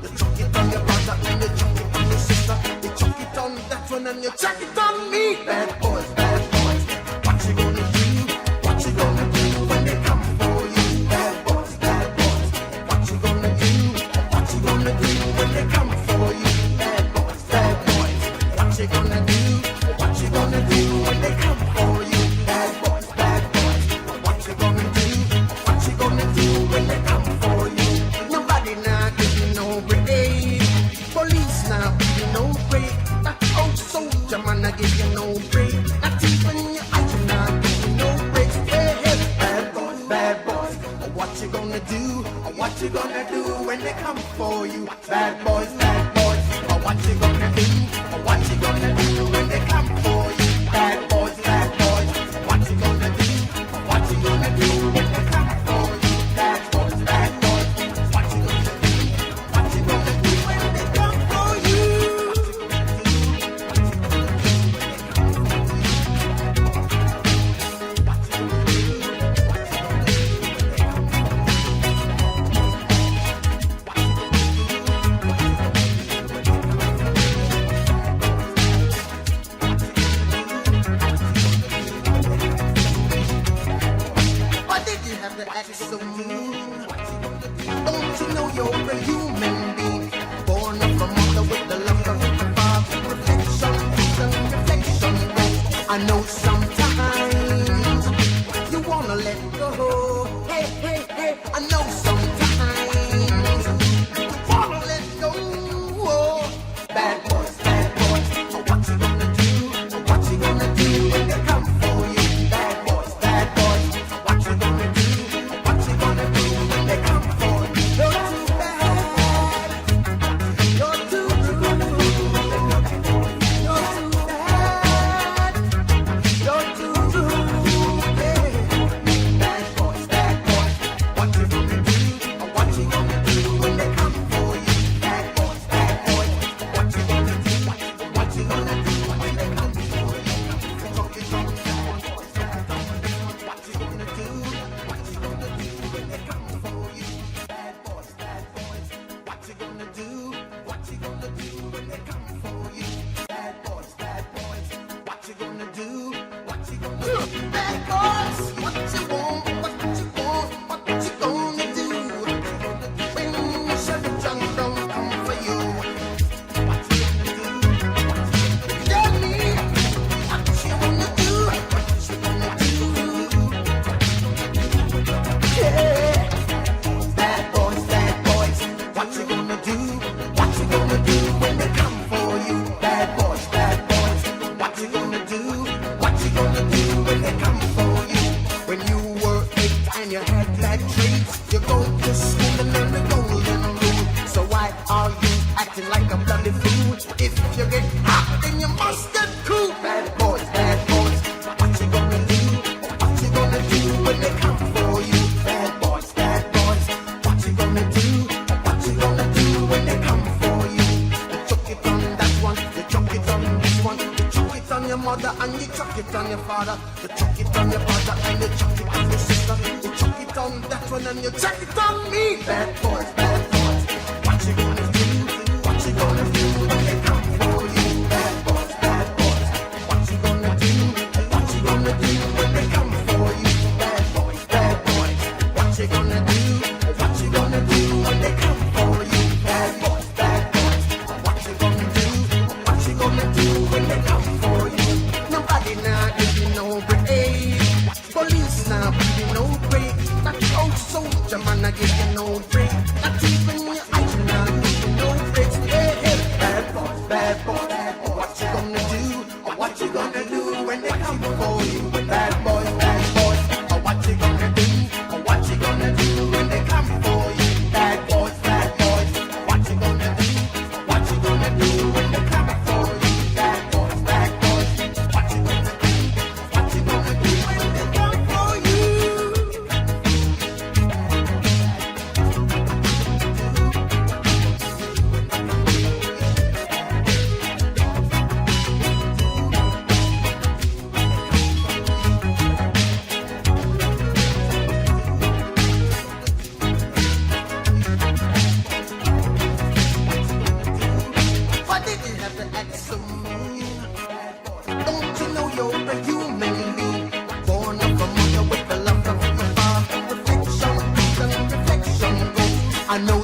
You chuck it on your brother and you chuck it on your sister. You chuck it on that one and you chuck it on me. Bad boys, what you gonna do? What you gonna do when they come for you? Bad boys, what you gonna do? What you gonna do when they come for you? Bad boys, what you gonna do? What you gonna do when they come for you? Bad boys, what you gonna do? What you gonna do when they come for you? Nobody now give you no break. Police now give you no break. That old soldier man I give you no break. Not even your eyes now give you no break. Hey, hey, bad boys, what you gonna do? What you gonna do when they come for you? Bad boys, what you gonna do? What you gonna do when they come for you? Bad boys, what you gonna do? What you gonna do when they come for you? Bad boys, what you gonna do? What you gonna do when they come for you? Why did you have to act so mean? Don't you know you're a human being? Born of a mother with the love of the father. Reflection, reflection. I know sometimes you wanna let go. Hey, I know sometimes you wanna let go. Bad boys, what you gonna do? What you gonna do when they come for you? Bad boys, what you gonna do? What you gonna do when they come for you? You're too bad. You're too rude. You're too bad. You're too rude. Yeah. Bad boys, what you gonna do? What you gonna do when they come for you? Bad boys, what you gonna do? What you gonna do when they come for you? Talk it on, what you gonna do? What you gonna do when they come for you? Bad boys, what you gonna do? What you gonna do when they come for you? Bad boys, what you gonna do? What you gonna do? Bad boys, what you want? What you want? What you gonna do when Sheridan don't come for you? What you gonna do? Tell me what you wanna do? What you gonna do? Yeah. Bad boys, what you gonna do? What you gonna do when they come for you? Bad boys, what you gonna do? What you gonna do when they come for you? When you were 8 and you had bad traits, you go to school and learn the golden rule. So why are you acting like a bloody fool? If you get hot, then you must get cool. Bad boys, what you gonna do? What you gonna do when they come for you? Bad boys, what you gonna do? What you gonna do when they come for you? You chuck it on that one, you chuck it on this one, you chuck it on your mother and you chuck it on your father. You chuck it on your brother and you chuck it on your sister. You chuck it on that one and you chuck it on me. Bad boys, what you gonna do? What you gonna do when they come for you? Bad boys, what you gonna do? What you gonna do when they come for you? Bad boys, what you gonna do? What you gonna do when they come for you? Bad boys, what you gonna do? What you gonna do when they come for you? Nobody now give you no break. Police now give you no break. That old soldier man I give you no break. Not even I know